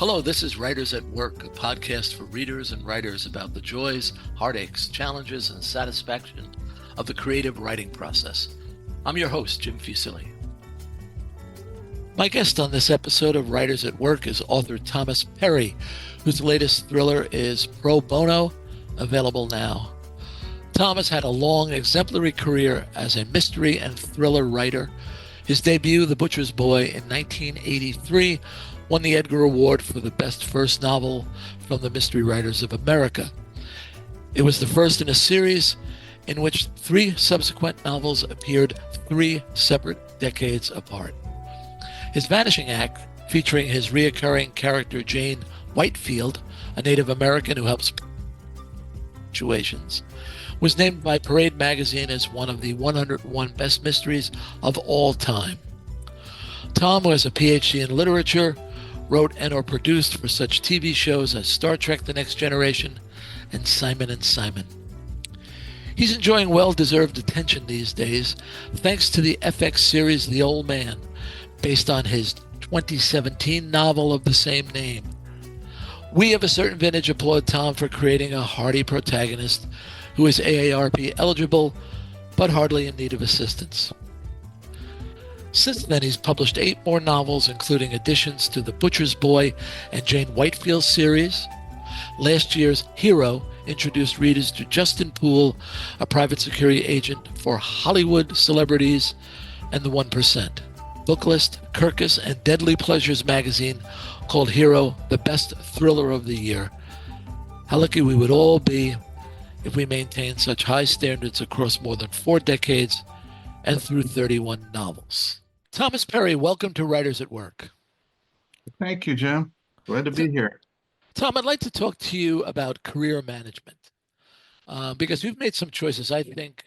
Hello, this is Writers at Work, a podcast for readers and writers about the joys, heartaches, challenges, and satisfaction of the creative writing process. I'm your host, Jim Fusilli. My guest on this episode of Writers at Work is author Thomas Perry, whose latest thriller is Pro Bono, available now. Thomas had a long, exemplary career as a mystery and thriller writer. His debut, The Butcher's Boy, in 1983, won the Edgar Award for the best first novel from the Mystery Writers of America. It was the first in a series in which 3 subsequent novels appeared 3 separate decades apart. His Vanishing Act, featuring his reoccurring character Jane Whitefield, a Native American who helps situations, was named by Parade magazine as one of the 101 best mysteries of all time. Tom, who has a PhD in literature, wrote and or produced for such TV shows as Star Trek: The Next Generation and Simon and Simon. He's enjoying well-deserved attention these days, thanks to the FX series The Old Man, based on his 2017 novel of the same name. We of a certain vintage applaud Tom for creating a hearty protagonist who is AARP eligible, but hardly in need of assistance. Since then, he's published 8 more novels, including additions to the Butcher's Boy and Jane Whitefield series. Last year's Hero introduced readers to Justin Poole, a private security agent for Hollywood celebrities and the 1%. Booklist, Kirkus, and Deadly Pleasures magazine called Hero the best thriller of the year. How lucky we would all be if we maintained such high standards across more than 4 decades and through 31 novels. Thomas Perry, welcome to Writers at Work. Thank you, Jim. Glad to be here. Tom, I'd like to talk to you about career management because you've made some choices I think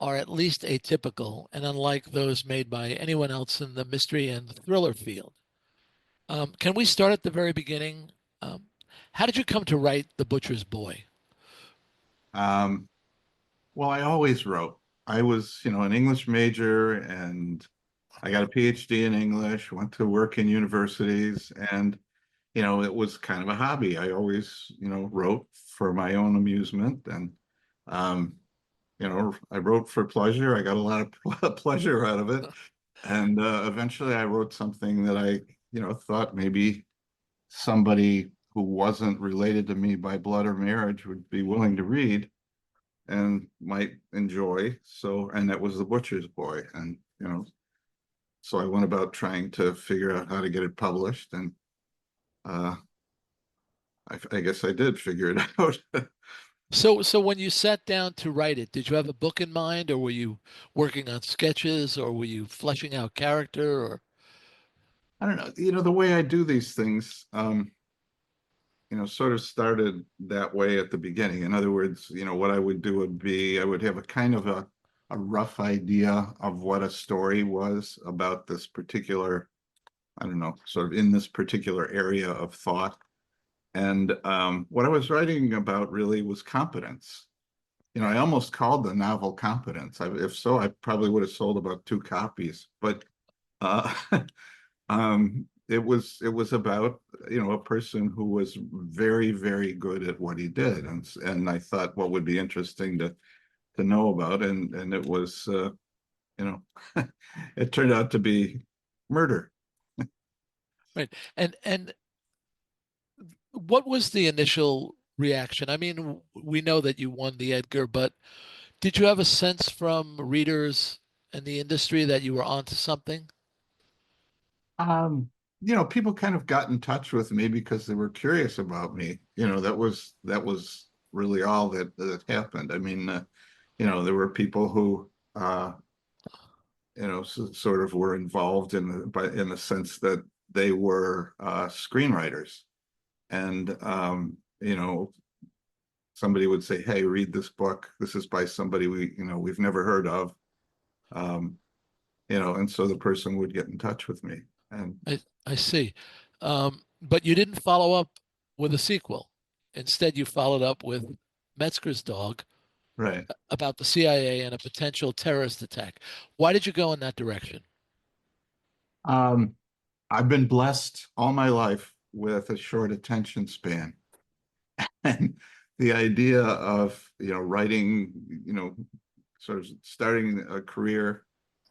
are at least atypical and unlike those made by anyone else in the mystery and the thriller field. Can we start at the very beginning? How did you come to write The Butcher's Boy? Well, I always wrote. I was, an English major, and I got a PhD in English, went to work in universities, and, it was kind of a hobby. I always, wrote for my own amusement, and, I wrote for pleasure. I got a lot of pleasure out of it. And eventually I wrote something that I, thought maybe somebody who wasn't related to me by blood or marriage would be willing to read and might enjoy. So, and that was The Butcher's Boy. And, so I went about trying to figure out how to get it published. And I guess I did figure it out. So when you sat down to write it, did you have a book in mind, or were you working on sketches, or were you fleshing out character, or? I don't know, the way I do these things, sort of started that way at the beginning. In other words, what I would do would be, I would have a kind of a rough idea of what a story was about this particular, I don't know, sort of in this particular area of thought. And what I was writing about really was competence. I almost called the novel Competence. If so, I probably would have sold about 2 copies. But it was about, a person who was very, very good at what he did. And I thought what would be interesting to know about. And it was, it turned out to be murder. Right. And what was the initial reaction? I mean, we know that you won the Edgar, but did you have a sense from readers and the industry that you were onto something? People kind of got in touch with me because they were curious about me. That was really all that happened. I mean, there were people who, sort of were involved in the sense that they were screenwriters. And, somebody would say, hey, read this book. This is by somebody we've never heard of. And so the person would get in touch with me. And I see. But you didn't follow up with a sequel. Instead, you followed up with Metzger's Dog, right. About the CIA and a potential terrorist attack. Why did you go in that direction? I've been blessed all my life with a short attention span. And the idea of, writing, sort of starting a career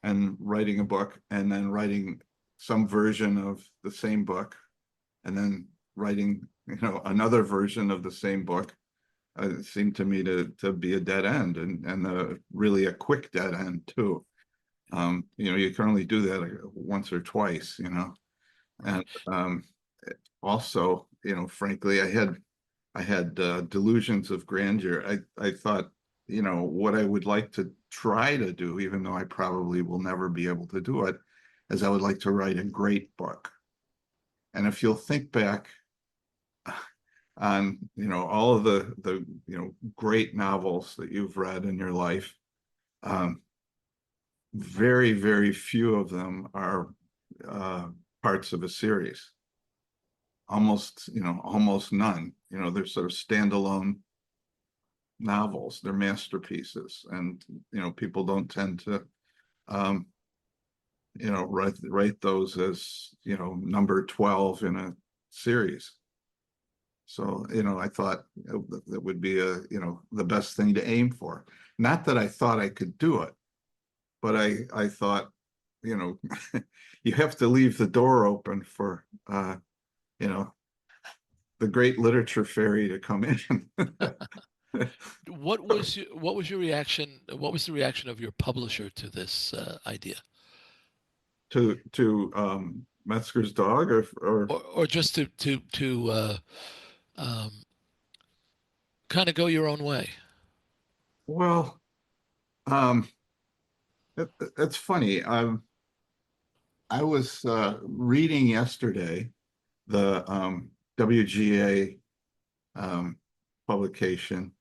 and writing a book and then writing some version of the same book and then writing, another version of the same book seemed to me to be a dead end, and really a quick dead end too. You can only do that once or twice, and also, frankly, I had delusions of grandeur. I thought, what I would like to try to do, even though I probably will never be able to do it, is I would like to write a great book. And if you'll think back on, all of the great novels that you've read in your life, very, very few of them are parts of a series. Almost none. They're sort of standalone novels. They're masterpieces, and people don't tend to write those as number 12 in a series. So I thought that would be the best thing to aim for. Not that I thought I could do it, but I thought you have to leave the door open for the great literature fairy to come in. What was your reaction? What was the reaction of your publisher to this idea? To Metzger's dog, Or just to kind of go your own way? well, um, it's funny. I was reading yesterday the WGA publication,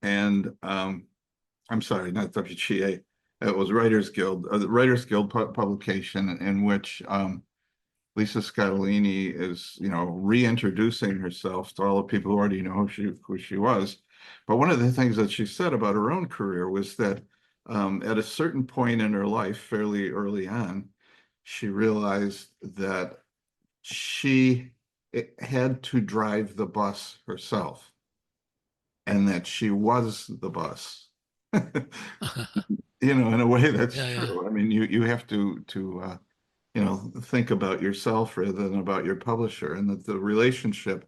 and I'm sorry, not WGA. It was Writers Guild, the Writers Guild publication, in which Lisa Scottolini is, reintroducing herself to all the people who already know who she was. But one of the things that she said about her own career was that at a certain point in her life, fairly early on, she realized that she had to drive the bus herself, and that she was the bus. In a way that's Yeah, yeah. true. I mean, you have to think about yourself rather than about your publisher, and that the relationship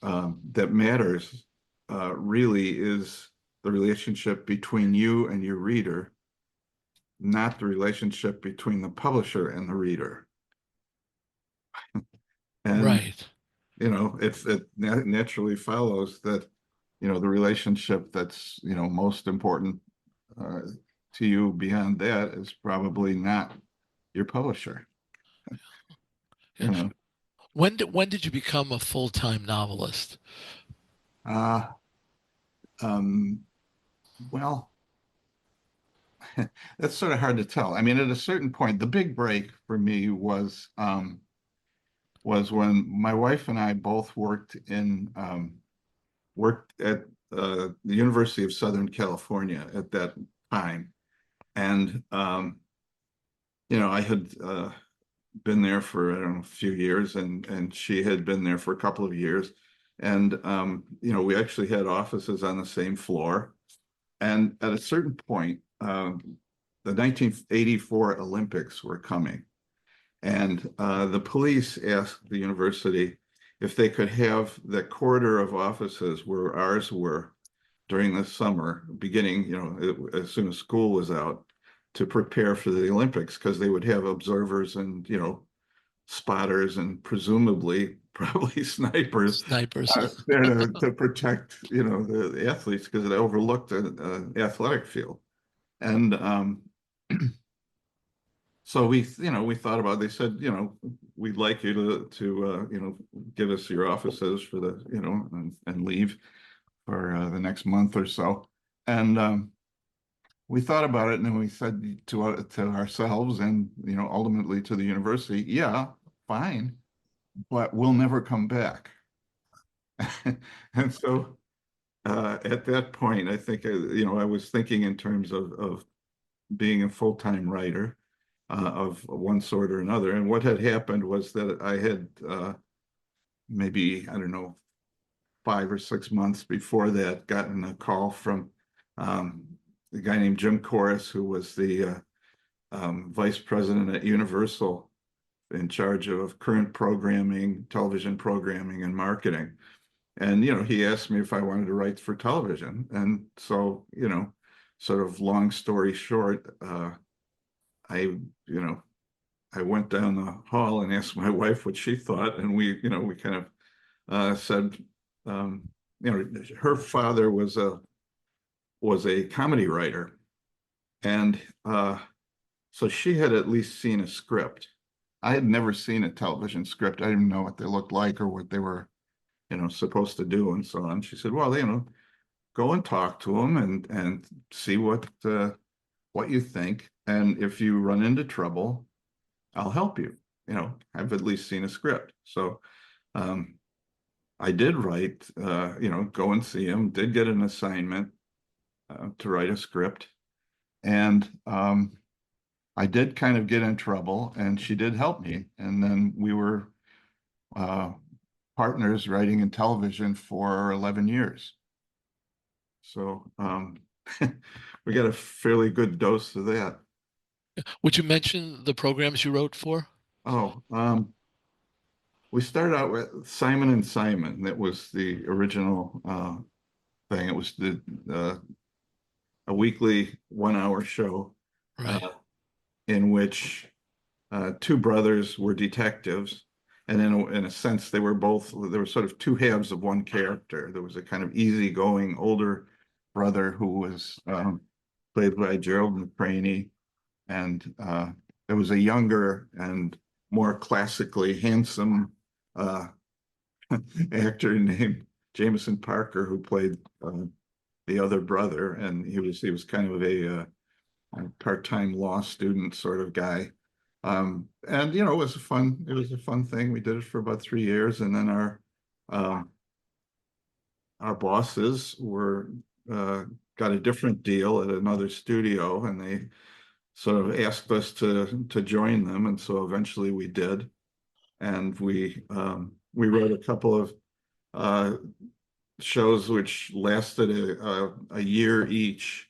that matters really is the relationship between you and your reader, not the relationship between the publisher and the reader. And Right. it naturally follows that the relationship that's most important uh, to you beyond that is probably not your publisher. Yeah. you know When did you become a full-time novelist? uh um well, that's sort of hard to tell. I mean, at a certain point, the big break for me was when my wife and I both worked at the University of Southern California at that time. And I had been there for, I don't know, a few years, and she had been there for a couple of years. And we actually had offices on the same floor. And at a certain point, the 1984 Olympics were coming, and the police asked the university if they could have the corridor of offices where ours were during the summer, beginning, as soon as school was out, to prepare for the Olympics, because they would have observers and, spotters and presumably probably snipers Snipers. there to protect, the athletes, because it overlooked an athletic field. And so we thought about it. They said, we'd like you to give us your offices for the, and leave for the next month or so. And we thought about it, and then we said to ourselves, and ultimately to the university, yeah, fine, but we'll never come back. And so at that point, I think I was thinking in terms of being a full-time writer of one sort or another. And what had happened was that I had maybe, I don't know, 5 or 6 months before that, gotten a call from a guy named Jim Corris, who was the vice president at Universal, in charge of current programming, television programming, and marketing. And, he asked me if I wanted to write for television. And so, sort of long story short, I, I went down the hall and asked my wife what she thought. And we kind of said, her father was a comedy writer. And so she had at least seen a script. I had never seen a television script. I didn't know what they looked like or what they were, supposed to do and so on. She said, well, go and talk to them and see what you think. And if you run into trouble, I'll help you. I've at least seen a script. So I did write, go and see him, did get an assignment to write a script. And I did kind of get in trouble, and she did help me. And then we were partners writing in television for 11 years. So we got a fairly good dose of that. Would you mention the programs you wrote for? Oh, we started out with Simon and Simon. That was the original thing. It was a weekly 1-hour show Right. in which two brothers were detectives. And in a sense, there were sort of two halves of one character. There was a kind of easygoing older brother who was played by Gerald McCraney. And there was a younger and more classically handsome actor named Jameson Parker, who played the other brother. And he was kind of a part-time law student sort of guy. And it was a fun thing. We did it for about 3 years, and then our bosses got a different deal at another studio, and they sort of asked us to join them, and so eventually we did. And we wrote a couple of shows which lasted a year each.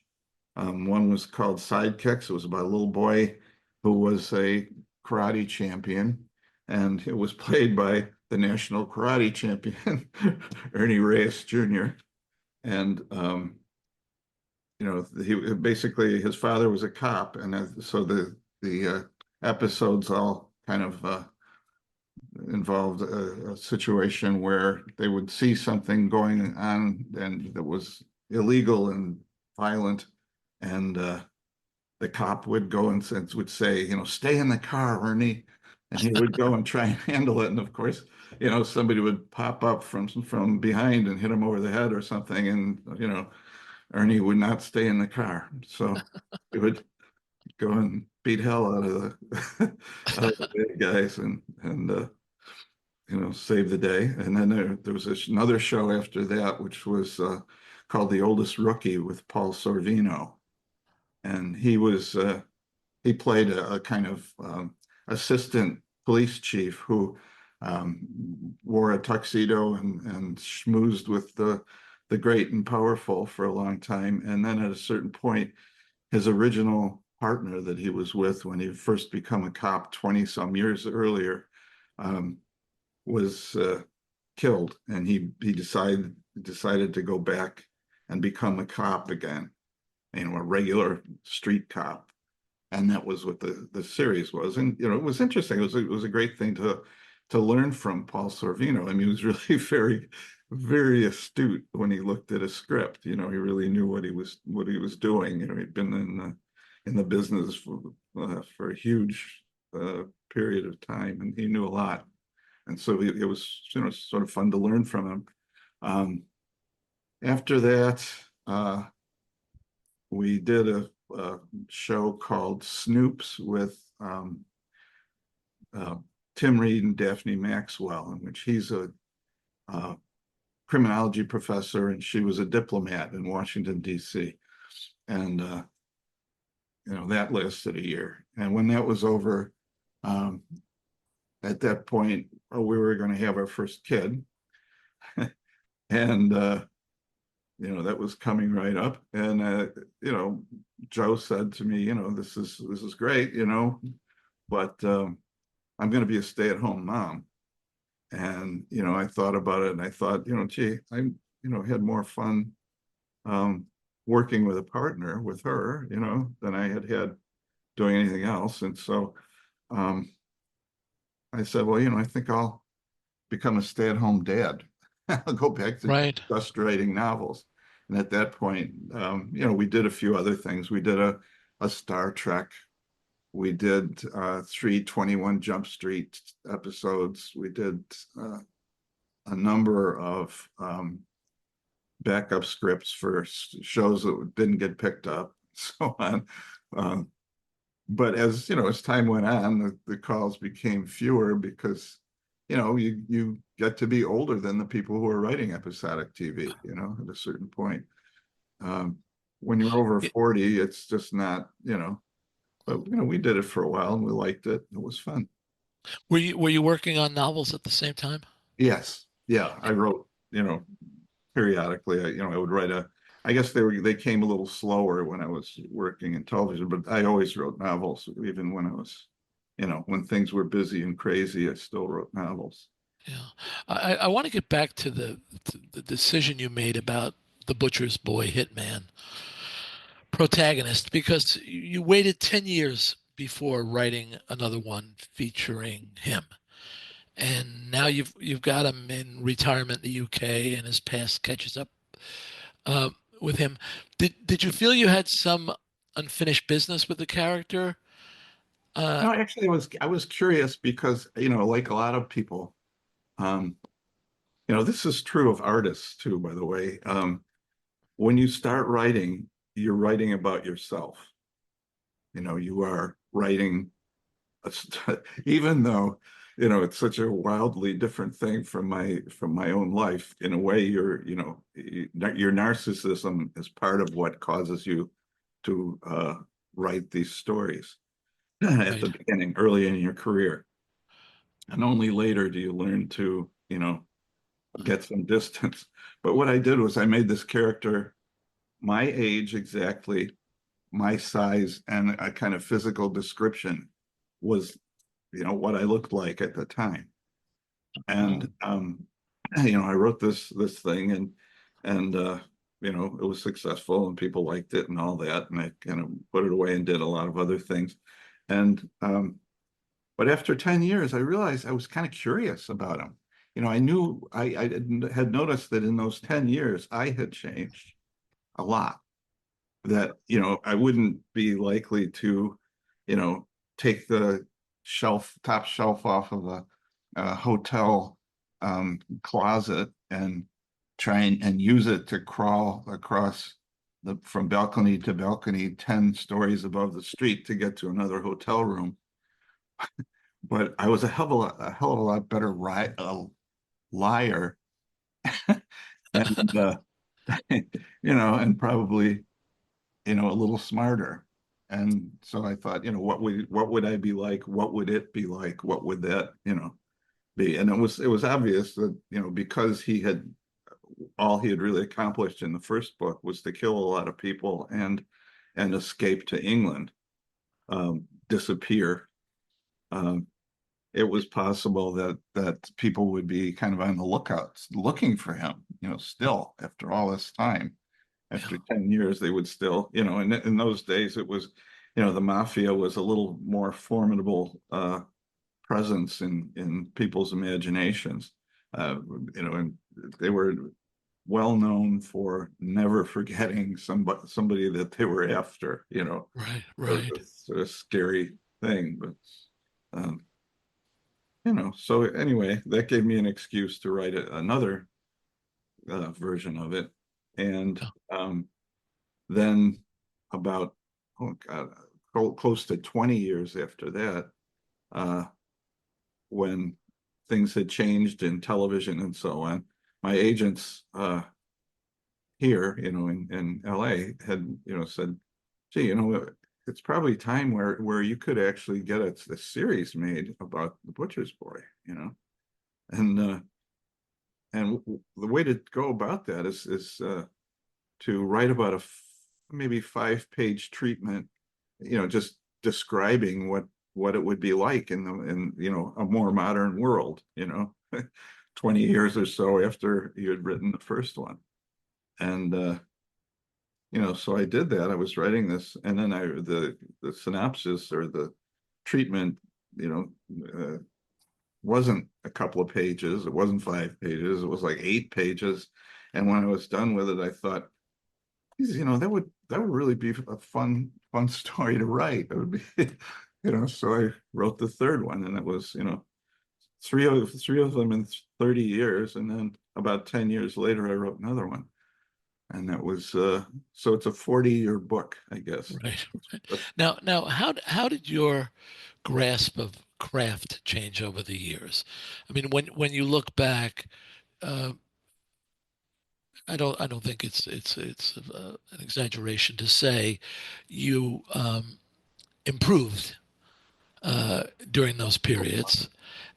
One was called Sidekicks. It was about a little boy who was a karate champion, and it was played by the national karate champion, Ernie Reyes Jr. And basically his father was a cop, and so the episodes all kind of involved a situation where they would see something going on and that was illegal and violent, and the cop would go and would say, stay in the car, Ernie. And he would go and try and handle it. And of course, somebody would pop up from behind and hit him over the head or something. And, Ernie would not stay in the car. So he would go and beat hell out of the bad guys and save the day. And then there was another show after that, which was called The Oldest Rookie with Paul Sorvino. And he played a kind of assistant police chief who wore a tuxedo and schmoozed with the great and powerful for a long time. And then at a certain point, his original partner that he was with when he first become a cop 20 some years earlier was killed, and he decided to go back and become a cop again, a regular street cop. And that was what the series was. And it was interesting. It was a great thing to learn from Paul Sorvino. I mean, he was really very, very astute when he looked at a script. He really knew what he was doing. He'd been in the business for a huge period of time, and he knew a lot. And so it was sort of fun to learn from him. After that, we did a show called Snoops with Tim Reed and Daphne Maxwell, in which he's a criminology professor and she was a diplomat in Washington, D.C. And that lasted a year. And when that was over, at that point, we were going to have our first kid. And, that was coming right up. And, Joe said to me, this is great, but I'm going to be a stay-at-home mom. And, I thought about it and I thought, gee, I, had more fun working with a partner with her, than I had doing anything else. And so I said, well, I think I'll become a stay-at-home dad. I'll go back to Right. just writing novels. And at that point, we did a few other things. We did a Star Trek. We did 321 Jump Street episodes. We did a number of backup scripts for shows that didn't get picked up, so on. But as as time went on, the calls became fewer because you get to be older than the people who are writing episodic TV, at a certain point. When you're over 40, it's just not, but we did it for a while and we liked it. It was fun. Were you working on novels at the same time? Yes. Yeah. I wrote, periodically. I would write I guess they came a little slower when I was working in television, but I always wrote novels, even when I was, when things were busy and crazy, I still wrote novels. Yeah. I want to get back to the decision you made about the butcher's boy hitman protagonist, because you waited 10 years before writing another one featuring him. And now you've got him in retirement in the UK, and his past catches up uh, with him. Did you feel you had some unfinished business with the character? No, actually, I was curious because, like a lot of people, um, this is true of artists too, by the way. When you start writing, you're writing about yourself. You are writing, even though, it's such a wildly different thing from my own life. In a way, your narcissism is part of what causes you to write these stories at Right. the beginning, early in your career. And only later do you learn to, get some distance. But what I did was I made this character my age exactly, my size, and a kind of physical description was, what I looked like at the time. And I wrote this thing and it was successful and people liked it and all that. And I kind of put it away and did a lot of other things. And but after 10 years, I realized I was kind of curious about him. I knew I had noticed that in those 10 years, I had changed a lot. That, I wouldn't be likely to, take the top shelf off of a hotel closet and try and use it to crawl across from balcony to balcony 10 stories above the street to get to another hotel room. But I was a hell of a lot better liar, and and probably a little smarter. And so I thought, what would I be like? What would it be like? What would that be? And it was obvious that because all he had really accomplished in the first book was to kill a lot of people and escape to England, disappear. Um, it was possible that people would be kind of on the lookout, looking for him, still after all this time. After 10 years, they would still, in those days, it was, the mafia was a little more formidable presence in people's imaginations. And they were well known for never forgetting somebody that they were after, Right. It was Right. a sort of scary thing. But um, so anyway, that gave me an excuse to write another version of it. And Yeah. then about, oh God, close to 20 years after that, uh, when things had changed in television and so on, my agents here, in LA had, said, gee, it's probably time where you could actually get a series made about the butcher's boy, and the way to go about that is to write about maybe 5-page treatment, just describing what it would be like in a more modern world, 20 years or so after you had written the first one. And so I did that. I was writing this, and then the synopsis or the treatment, wasn't a couple of pages. It wasn't 5 pages. It was like 8 pages. And when I was done with it, I thought, that would really be a fun story to write. It would be, so I wrote the third one, and it was, three of them in 30 years. And then about 10 years later, I wrote another one. And that was, so it's a 40-year book, I guess. Right. Now, how did your grasp of craft change over the years? I mean, when you look back, uh, I don't think it's an exaggeration to say you improved during those periods,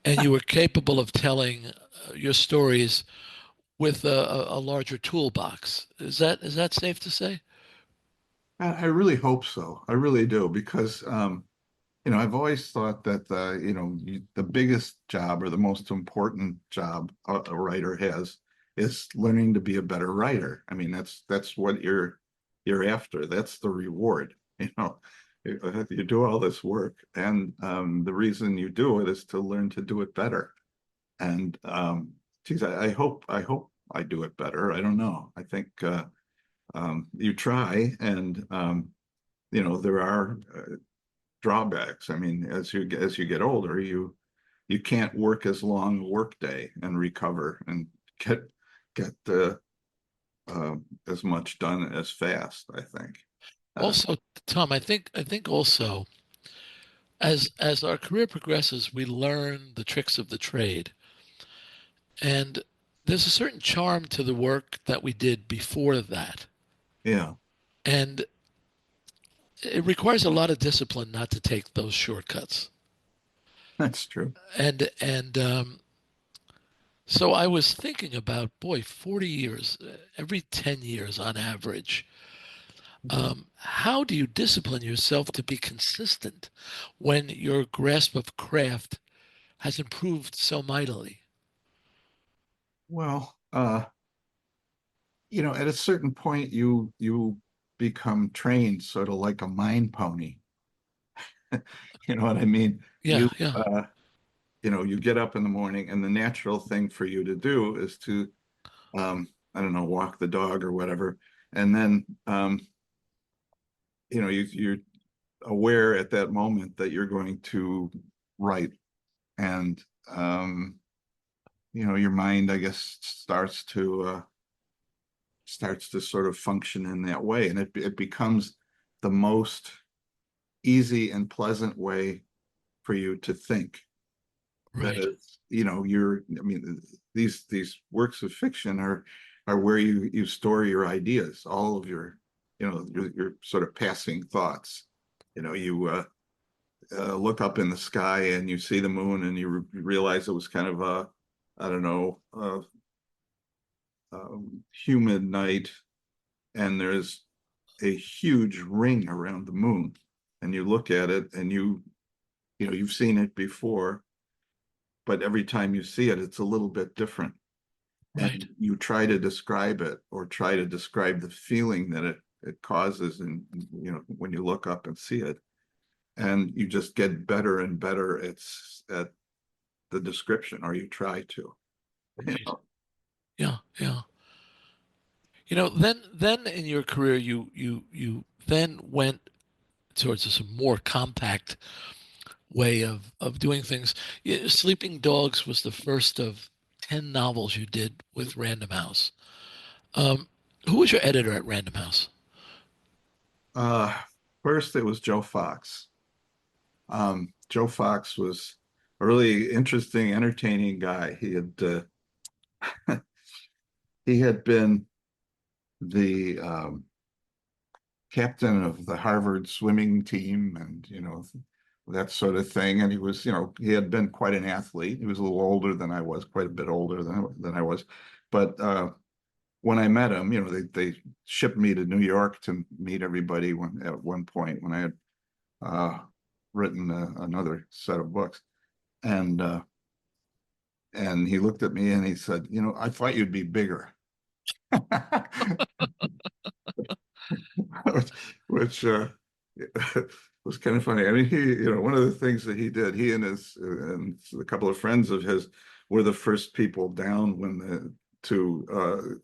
and you were capable of telling your stories with a larger toolbox. Is that safe to say? I really hope so. I really do, because I've always thought that the biggest job or the most important job a writer has is learning to be a better writer. I mean, that's what you're after. That's the reward. You do all this work, and the reason you do it is to learn to do it better. And geez, I hope I do it better. I don't know. I think you try, and there are drawbacks. I mean, as you get older, you can't work as long a work day and recover and get as much done as fast, I think. Uh, Also, Tom, I think also as our career progresses, we learn the tricks of the trade, and there's a certain charm to the work that we did before that, yeah, and it requires a lot of discipline not to take those shortcuts. that's true. And so I was thinking about, boy, 40 years, every 10 years on average. How do you discipline yourself to be consistent when your grasp of craft has improved so mightily? Well, at a certain point, you become trained sort of like a mind pony. You know what I mean? Yeah, yeah, You get up in the morning, and the natural thing for you to do is to, I don't know, walk the dog or whatever. And then, you're aware at that moment that you're going to write. And, your mind, I guess, starts to sort of function in that way. And it becomes the most easy and pleasant way for you to think. That right, is, I mean, these works of fiction are where you store your ideas, all of your sort of passing thoughts. You look up in the sky and you see the moon, and you realize it was kind of a, I don't know, humid night, and there's a huge ring around the moon, and you look at it, and you've seen it before, but every time you see it, it's a little bit different. right. And you try to describe it, or try to describe the feeling that it causes, and when you look up and see it, and you just get better and better at the description, or you try to. you Right. know Yeah, yeah. Then in your career, you then went towards a more compact way of doing things. Sleeping Dogs was the first of 10 novels you did with Random House. Um, who was your editor at Random House? uh First it was Joe Fox. Joe Fox was a really interesting, entertaining guy. He had been the captain of the Harvard swimming team and, that sort of thing. And he was, he had been quite an athlete. He was a little older than I was, quite a bit older than I was. But when I met him, they shipped me to New York to meet everybody at one point when I had written another set of books. And he looked at me and he said, I thought you'd be bigger. which was kind of funny. I mean, one of the things that he did, he and a couple of friends of his were the first people down to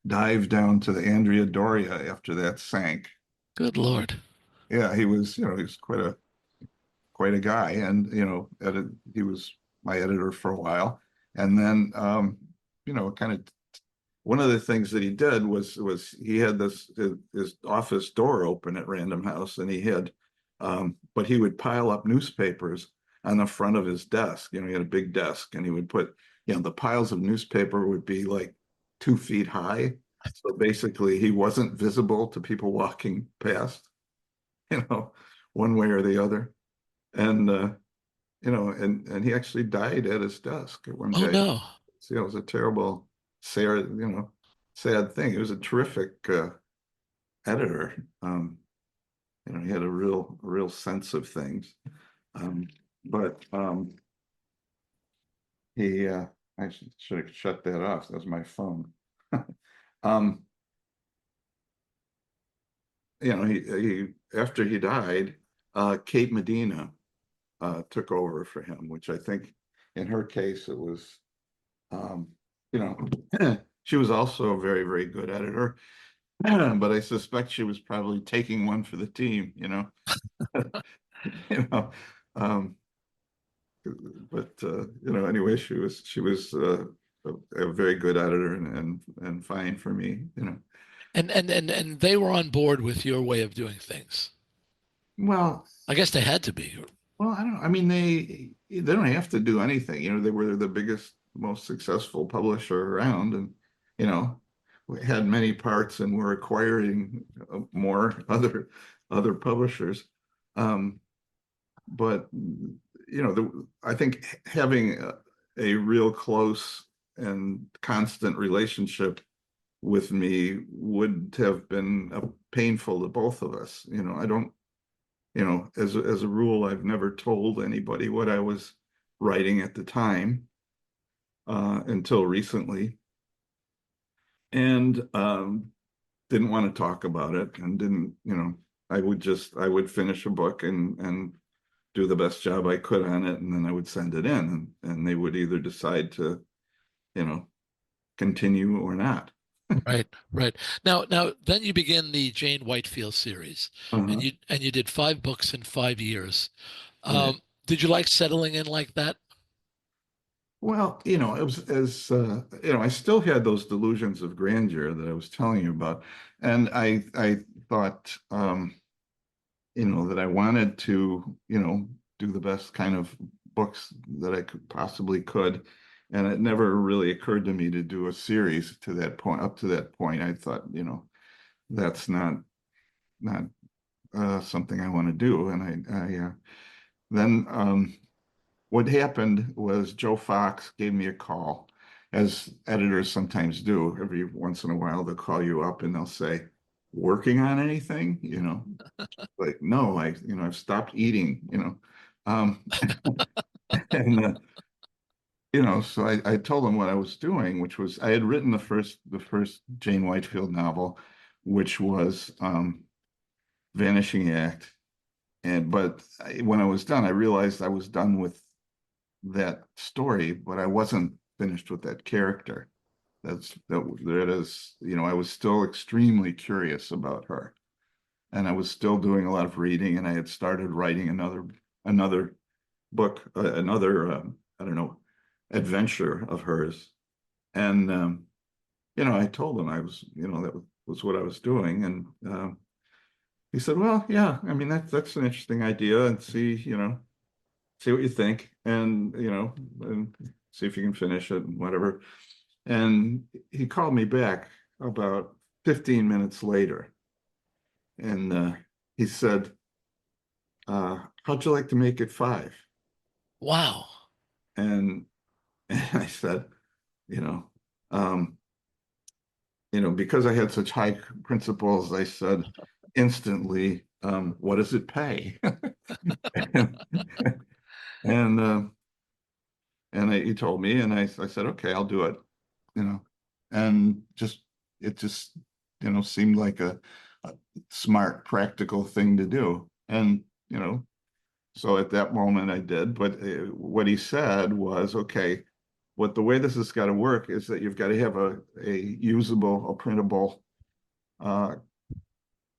dive down to the Andrea Doria after that sank. Good Lord. Yeah, he was quite a guy, and he was my editor for a while, and then kind of one of the things that he did was he had his office door open at Random House, and but he would pile up newspapers on the front of his desk. He had a big desk, and he would put, the piles of newspaper would be like 2 feet high. So basically, he wasn't visible to people walking past, one way or the other. And and he actually died at his desk one Oh day. no. So, it was a terrible, sad thing. He was a terrific editor. He had a real sense of things. But I should have shut that off. That was my phone. He after he died, Kate Medina took over for him, which I think in her case it was, she was also a very, very good editor, but I suspect she was probably taking one for the team, you know, um, but anyway, a very good editor and fine for me, And they were on board with your way of doing things. Well, I guess they had to be. I don't know. I mean, they don't have to do anything. They were the biggest, most successful publisher around, and we had many parts, and were acquiring more other publishers. But I think having a real close and constant relationship with me would have been painful to both of us. I don't. As a rule, I've never told anybody what I was writing at the time until recently, and didn't want to talk about it, and didn't, I would finish a book and do the best job I could on it, and then I would send it in, and they would either decide to, continue or not. Right, right. Now, then you begin the Jane Whitefield series, and Uh-huh. you did 5 books in 5 years. Right. Did you like settling in like that? Well, it was I still had those delusions of grandeur that I was telling you about. And I thought, that I wanted to, do the best kind of books that I possibly could. And it never really occurred to me to do a series to that point. Up to that point, I thought, that's not something I want to do. And I then what happened was Joe Fox gave me a call, as editors sometimes do. Every once in a while, they'll call you up and they'll say, "Working on anything?" Like, no, I've stopped eating, Um, and so I told him what I was doing, which was I had written the first Jane Whitefield novel, which was Vanishing Act. But when I was done, I realized I was done with that story, but I wasn't finished with that character. That is, I was still extremely curious about her, and I was still doing a lot of reading, and I had started writing another book, another I don't know, adventure of hers. And I told him I was, that was what I was doing, and he said, "Well, yeah, I mean that's an interesting idea, and see what you think, and and see if you can finish it and whatever." And he called me back about 15 minutes later, And he said, how'd you like to make it 5? Wow. And, and I said, you know, um, because I had such high principles, I said instantly, what does it pay? And he told me, and I said, okay, I'll do it, you know, and it just, seemed like a smart, practical thing to do. And, so at that moment I did, but what he said was, okay, the way this has got to work is that you've got to have a usable, a printable uh,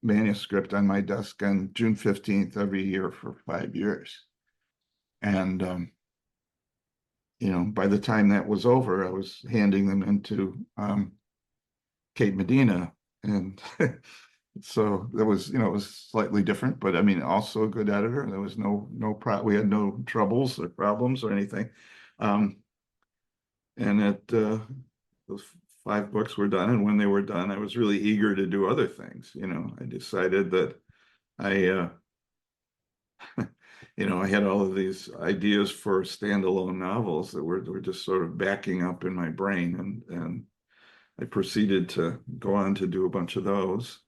manuscript on my desk on June 15th every year for 5 years. And by the time that was over, I was handing them into Kate Medina. And so that was, it was slightly different, but I mean, also a good editor. There was we had no troubles or problems or anything. Um, and those 5 books were done. And when they were done, I was really eager to do other things. I decided that I, I had all of these ideas for standalone novels that were just sort of backing up in my brain, and I proceeded to go on to do a bunch of those.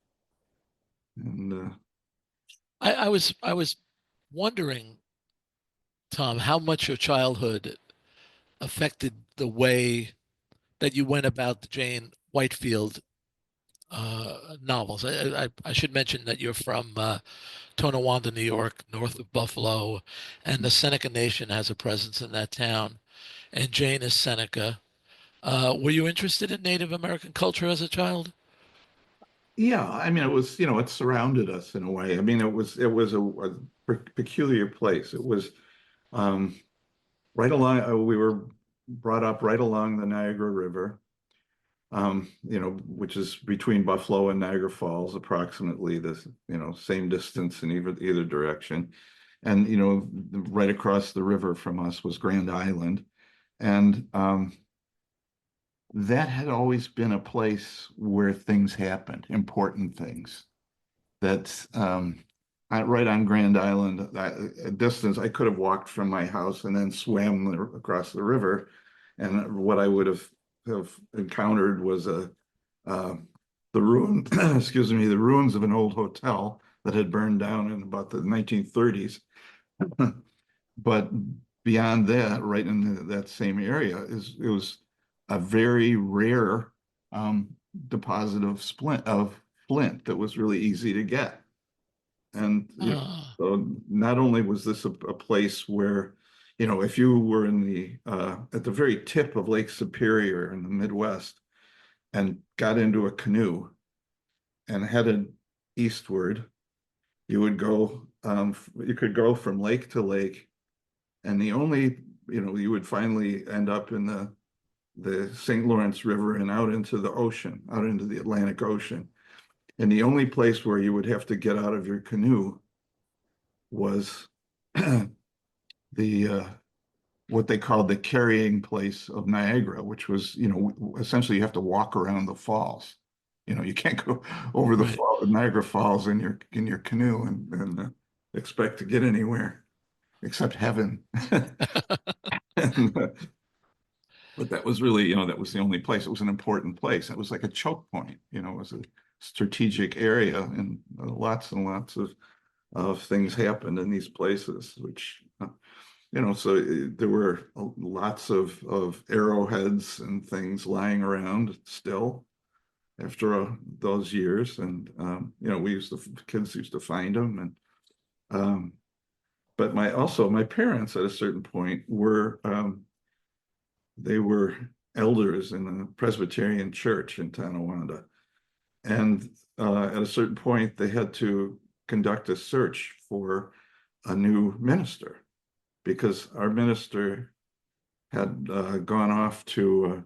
And I was wondering, Tom, how much your childhood affected the way that you went about the Jane Whitefield novels. I should mention that you're from Tonawanda, New York, north of Buffalo, and the Seneca Nation has a presence in that town. And Jane is Seneca. Were you interested in Native American culture as a child? yeah, I mean, it was, it surrounded us in a way. I mean, it was a peculiar place. It was um, right along. We were brought up right along the Niagara River, which is between Buffalo and Niagara Falls, approximately this, same distance in either direction. And, right across the river from us was Grand Island. And that had always been a place where things happened, important things. That's right on Grand Island, a distance I could have walked from my house and then swam across the river. And what I would have encountered was uh, the ruin, excuse me, the ruins of an old hotel that had burned down in about the 1930s. But beyond that, right in that same area, it was a very rare deposit of flint that was really easy to get. And Uh, so not only was this a place where, if you were in at the very tip of Lake Superior in the Midwest and got into a canoe and headed eastward, you could go from lake to lake, and you would finally end up in the St. Lawrence River and out into the ocean, out into the Atlantic Ocean. And the only place where you would have to get out of your canoe was the what they called the carrying place of Niagara, which was, essentially you have to walk around the falls. You can't go over right. Niagara Falls in your canoe and expect to get anywhere except heaven. And, but that was really, that was the only place. It was an important place. It was like a choke point. It was a strategic area, and lots and lots of things happened in these places, which so there were lots of arrowheads and things lying around still after those years. And, kids used to find them. But my parents at a certain point they were elders in the Presbyterian church in Tonawanda. And at a certain point, they had to conduct a search for a new minister, because our minister had gone off to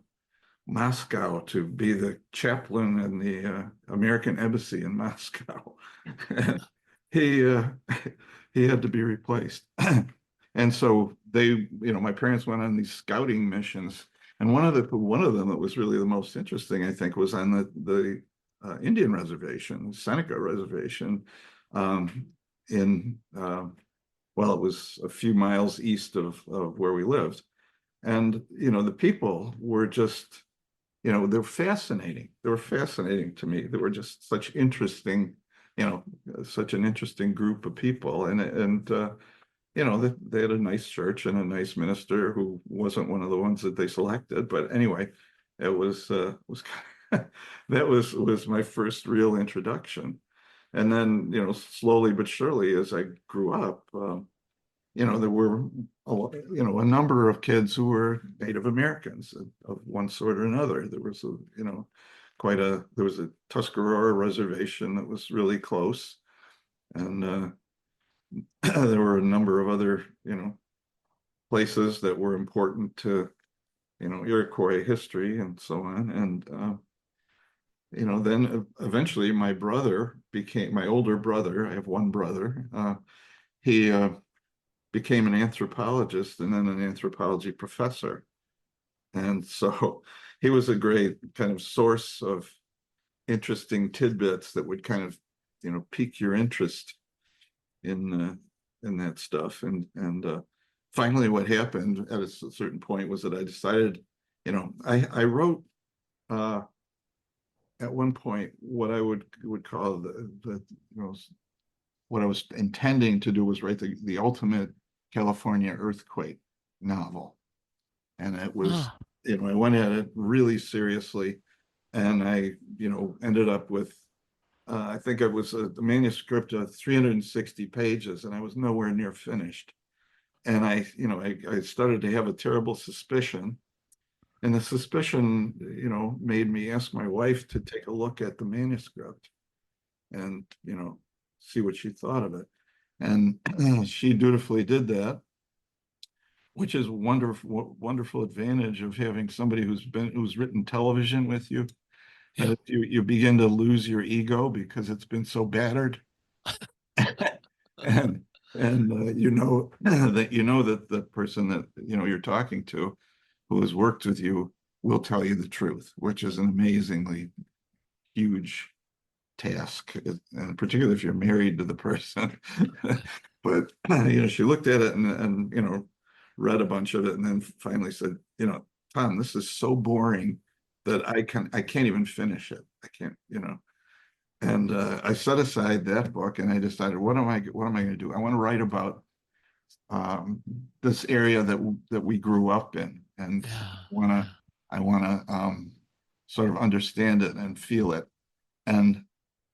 Moscow to be the chaplain in the American embassy in Moscow. And he he had to be replaced. And so my parents went on these scouting missions. And one of them that was really the most interesting, I think, was on the Indian reservation, Seneca Reservation, in well, it was a few miles east of where we lived. And, the people were just, they're fascinating. They were fascinating to me. They were just such interesting, such an interesting group of people. And they had a nice church and a nice minister who wasn't one of the ones that they selected. But anyway, it was that was my first real introduction. And then, slowly but surely, as I grew up, there were a number of kids who were Native Americans of one sort or another. There was there was a Tuscarora reservation that was really close, and there were a number of other places that were important to Iroquois history and so on. And then eventually my older brother. I have one brother. He became an anthropologist and then an anthropology professor. And so he was a great kind of source of interesting tidbits that would kind of, pique your interest in that stuff. And finally what happened at a certain point was that I decided, I wrote at one point what I would call what I was intending to do was write the ultimate California earthquake novel. And it was, I went at it really seriously. And I, ended up with, I think it was a manuscript of 360 pages, and I was nowhere near finished. And I started to have a terrible suspicion. And the suspicion, made me ask my wife to take a look at the manuscript and, see what she thought of it. And she dutifully did that, which is a wonderful advantage of having somebody who's written television with you. Yeah. That you begin to lose your ego because it's been so battered. and that the person that you're talking to who has worked with you will tell you the truth, which is an amazingly huge task, and particularly if you're married to the person. But she looked at it and read a bunch of it, and then finally said, Tom, this is so boring that I can't even finish it. I can't, and I set aside that book and I decided, what am I going to do? I want to write about this area that we grew up in, and I want to sort of understand it and feel it. And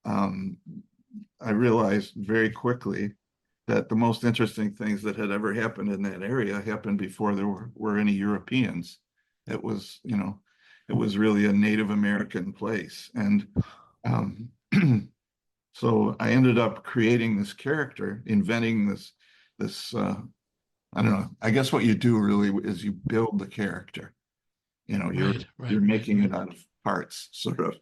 I realized very quickly that the most interesting things that had ever happened in that area happened before there were any Europeans. It was, it was really a Native American place. And so I ended up creating this character, inventing this I don't know, I guess what you do really is you build the character. You're making it out of parts, sort of.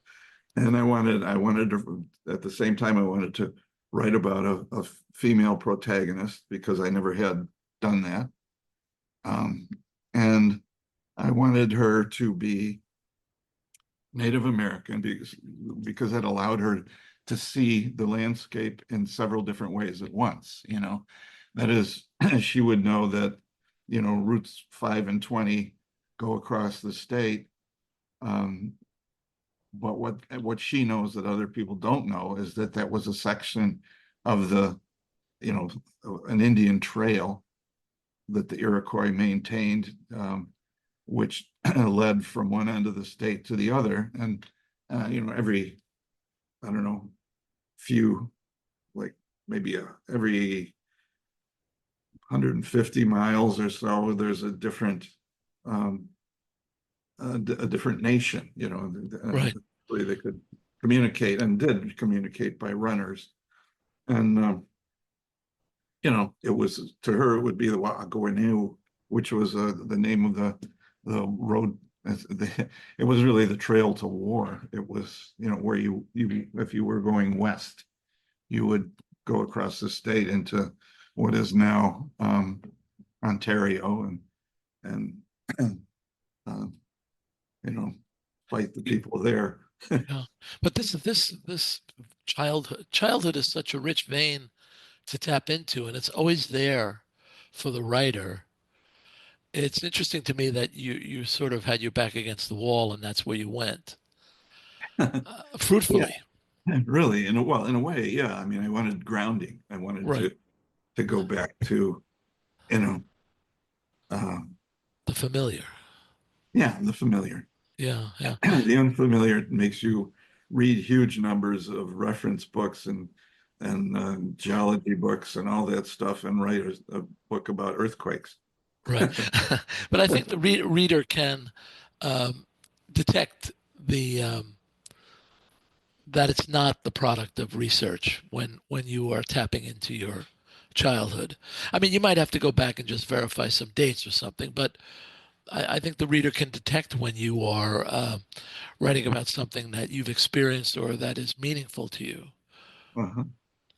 And I wanted to, at the same time, I wanted to write about a female protagonist because I never had done that. And I wanted her to be Native American because it allowed her to see the landscape in several different ways at once. That is, she would know that, routes 5 and 20 go across the state. But what she knows that other people don't know is that was a section of the, an Indian trail that the Iroquois maintained, which led from one end of the state to the other. And, every, I don't know, like maybe every 150 miles or so, there's a different nation, Right. they could communicate and did communicate by runners. And, it was, to her, it would be the Wagoinu, which was the name of the road. It was really the trail to war. It was, where you if you were going west, you would go across the state into what is now Ontario and fight the people there. Yeah. But this childhood is such a rich vein to tap into, and it's always there for the writer. It's interesting to me that you sort of had your back against the wall, and that's where you went Yeah, fruitfully. really. In a way, yeah. I mean, I wanted grounding. I wanted Right. to go back to, you know, um, The familiar. yeah, the familiar. Yeah, yeah. The unfamiliar makes you read huge numbers of reference books and geology books and all that stuff, and write a book about earthquakes. Right. But I think the reader can um, detect the that it's not the product of research when you are tapping into your childhood. I mean, you might have to go back and just verify some dates or something, but I think the reader can detect when you are writing about something that you've experienced or that is meaningful to you. Uh-huh.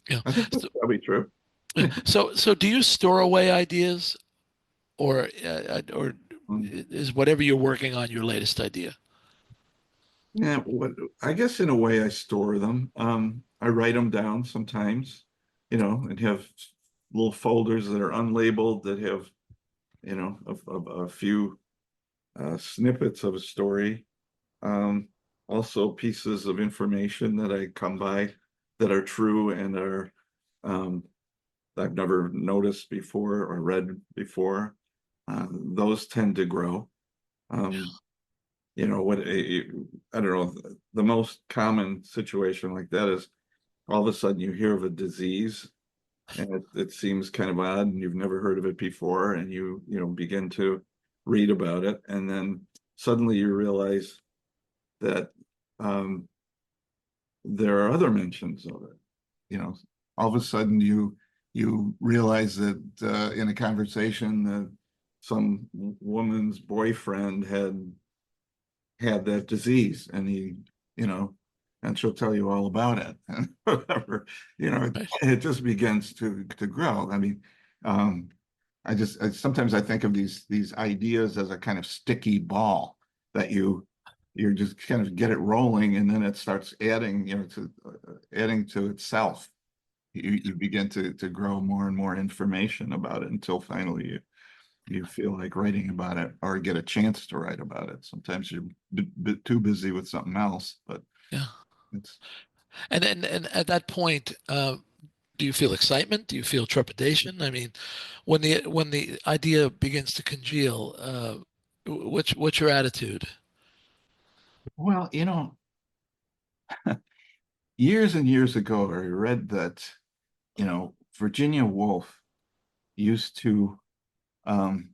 Yeah. I think that's So, probably true. yeah. So do you store away ideas, or Um, is whatever you're working on your latest idea? Yeah, I guess in a way I store them. I write them down sometimes, and have little folders that are unlabeled that have, a few snippets of a story. Um, Also pieces of information that I come by that are true and are um, I've never noticed before or read before. Those tend to grow. Um, what I don't know, the most common situation like that is all of a sudden you hear of a disease and it seems kind of odd and you've never heard of it before, and you begin to read about it, and then suddenly you realize that um, there are other mentions of it. You know, all of a sudden you realize that in a conversation that some woman's boyfriend had that disease, and you know, and she'll tell you all about it and whatever. Right. It just begins to grow. I mean, um, sometimes I think of these ideas as a kind of sticky ball that you just kind of get it rolling, and then it starts adding, to adding to itself. You begin to grow more and more information about it until finally you feel like writing about it or get a chance to write about it. Sometimes you're bit too busy with something else, but Yeah. it's And at that point, do you feel excitement? Do you feel trepidation? I mean, when the idea begins to congeal, what's your attitude? well, years and years ago, I read that, Virginia Woolf used to um,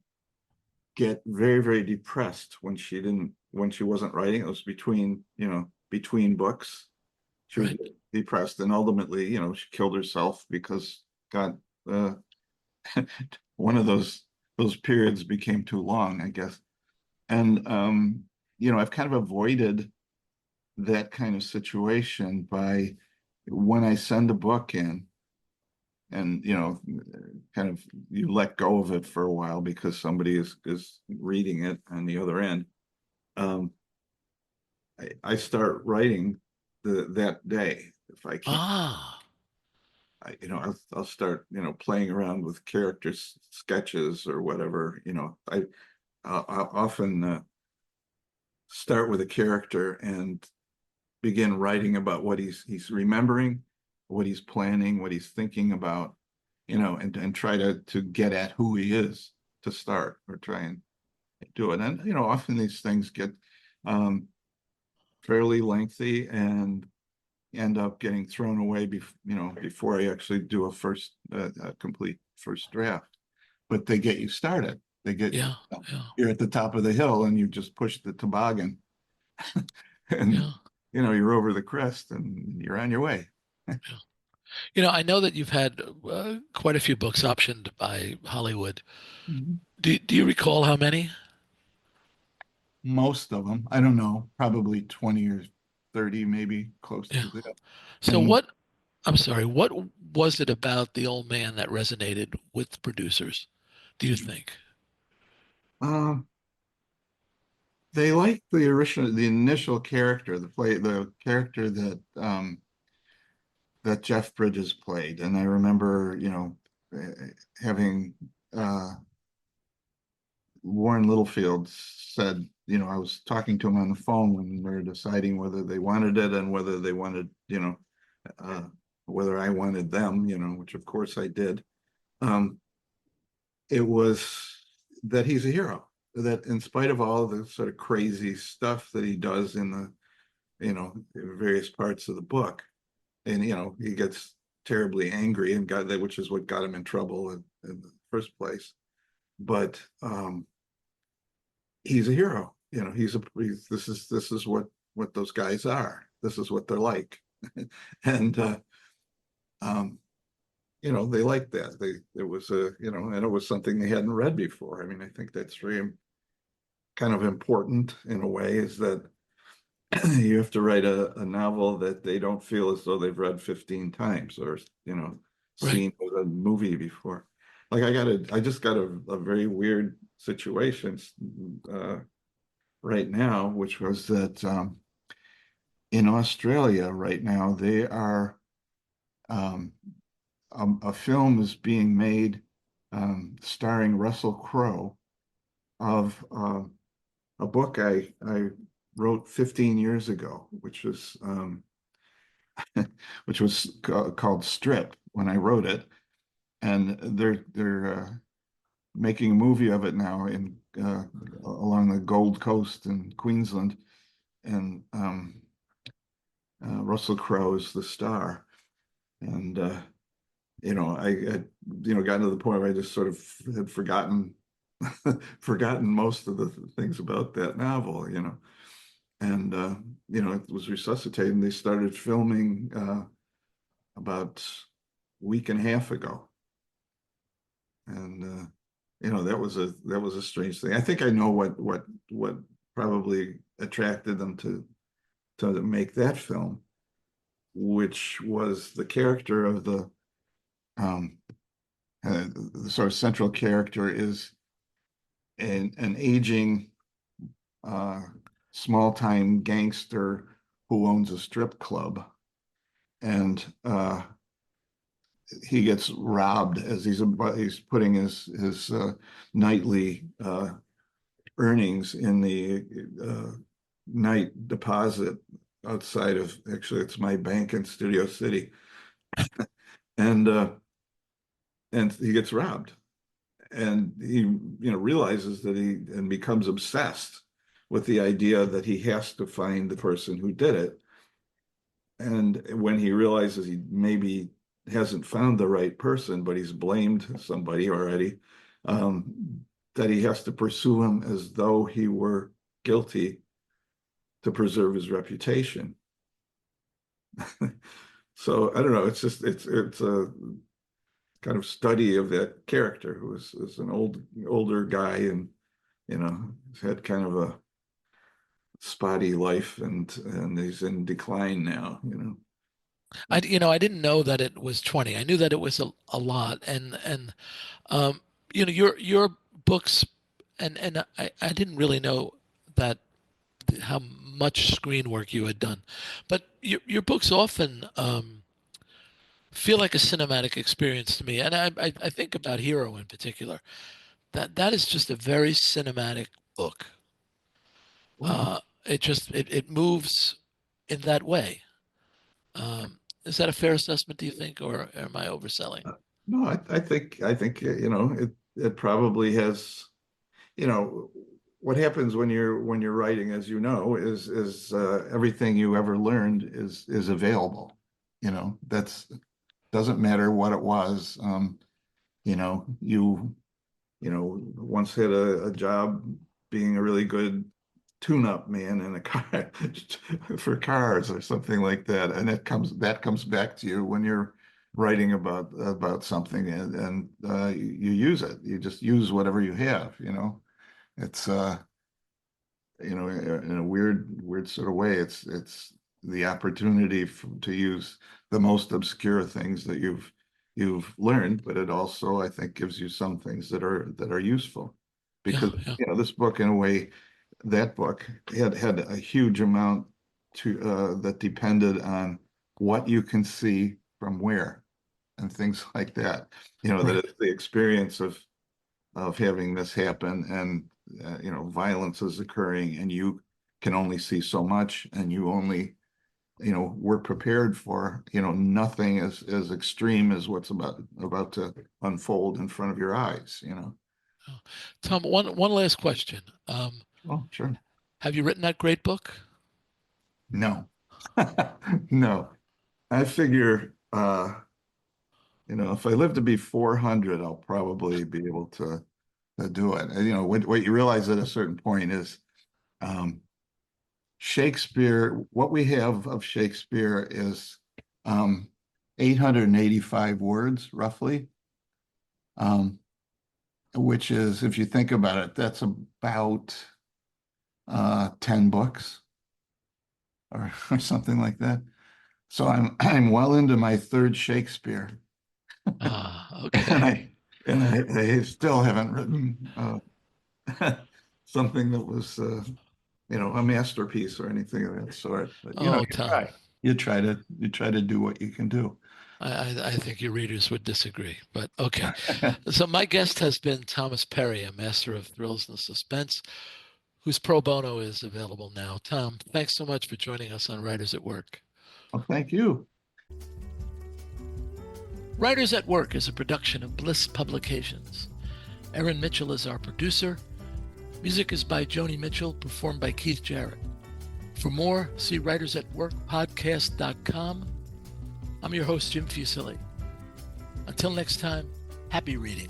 get very, very depressed when she wasn't writing. It was between books. She would Right. get depressed, and ultimately, she killed herself because God, uh, one of those periods became too long, I guess. And I've kind of avoided that kind of situation by when I send a book in, and kind of you let go of it for a while because somebody is reading it on the other end. um I start writing that day if I can. Ah, I'll start playing around with characters sketches or whatever. I'll often start with a character and begin writing about what he's remembering, what he's planning, what he's thinking about, and try to get at who he is to start, or try and do it. And often these things get um, fairly lengthy and end up getting thrown away before I actually do a complete first draft. But they get you started. They get yeah, yeah, you're at the top of the hill and you just push the toboggan and yeah, you're over the crest and you're on your way. yeah. I know that you've had quite a few books optioned by Hollywood. Mhm. Do you recall how many? Most of them, I don't know, probably 20 or 30, maybe close Yeah. to that. So And I'm sorry, what was it about the old man that resonated with producers, do you think? um, they liked the initial character, the character that Jeff Bridges played. And I remember, having Warren Littlefield said, I was talking to him on the phone when we were deciding whether they wanted it and whether they wanted, uh, whether I wanted them, which of course I did. It was that he's a hero, that in spite of all the sort of crazy stuff that he does in the, various parts of the book, and, he gets terribly angry and got that, which is what got him in trouble in the first place. But he's a hero. This is what those guys are. This is what they're like. And they liked that. It was and it was something they hadn't read before. I mean, I think that's very kind of important in a way, is that you have to write a novel that they don't feel as though they've read 15 times or, Right. seen a movie before. Like I just got a very weird situation right now, which was that in Australia right now, they are a film is being made starring Russell Crowe of a book I wrote 15 years ago, which was called Strip when I wrote it, and they're making a movie of it now in along the Gold Coast in Queensland, and Russell Crowe is the star, and I had gotten to the point where I just sort of had forgotten most of the things about that novel, and it was resuscitated. And they started filming about a week and a half ago, and that was a strange thing. I think I know what probably attracted them to make that film, which was the character of um, the sort of central character is an aging small time gangster who owns a strip club, and he gets robbed as he's putting his nightly earnings in the night deposit outside of, actually it's my bank in Studio City, and he gets robbed, and he realizes that he and becomes obsessed with the idea that he has to find the person who did it. And when he realizes he maybe hasn't found the right person, but he's blamed somebody already, that he has to pursue him as though he were guilty to preserve his reputation. So I don't know. It's just it's a kind of study of that character who is an older guy, and he's had kind of a spotty life, and he's in decline now. I didn't know that it was 20. I knew that it was a lot. And um, your books, and I didn't really know that how much screen work you had done. But your books often feel like a cinematic experience to me. And I think about Hero in particular. That is just a very cinematic book. Well, It moves in that way. Is that a fair assessment, do you think, or am I overselling? no, I think it probably has, you know what happens when you're writing, as is everything you ever learned is available. That's doesn't matter what it was. You once had a job being a really good tune-up man in a car for cars or something like that, and that comes back to you when you're writing about something, and you use it. You just use whatever you have. It's in a weird sort of way, it's the opportunity to use the most obscure things that you've learned, but it also, I think, gives you some things that are useful, Yeah, because yeah. this book, in a way, that book had a huge amount that depended on what you can see from where and things like that. That Right. it's the experience of having this happen, and violence is occurring, and you can only see so much, and you only we're prepared for nothing as extreme as what's about to unfold in front of your eyes. Oh. Tom, one last question. Oh, sure. Have you written that great book? No. No. I figure if I live to be 400, I'll probably be able to do it. And, what you realize at a certain point is Shakespeare, what we have of Shakespeare is 885 words, roughly, which is, if you think about it, that's about 10 books or something like that. So I'm well into my third Shakespeare, Ah, and okay. I still haven't written something that was a masterpiece or anything of that sort. But Oh, you Tom, try. You try to do what you can do. I think your readers would disagree, but okay. So my guest has been Thomas Perry, a master of thrills and suspense, whose pro bono is available now. Tom, thanks so much for joining us on Writers at Work. Well, thank you. Writers at Work is a production of Bliss Publications. Erin Mitchell is our producer. Music is by Joni Mitchell, performed by Keith Jarrett. For more, see writersatworkpodcast.com. I'm your host, Jim Fusilli. Until next time, happy reading.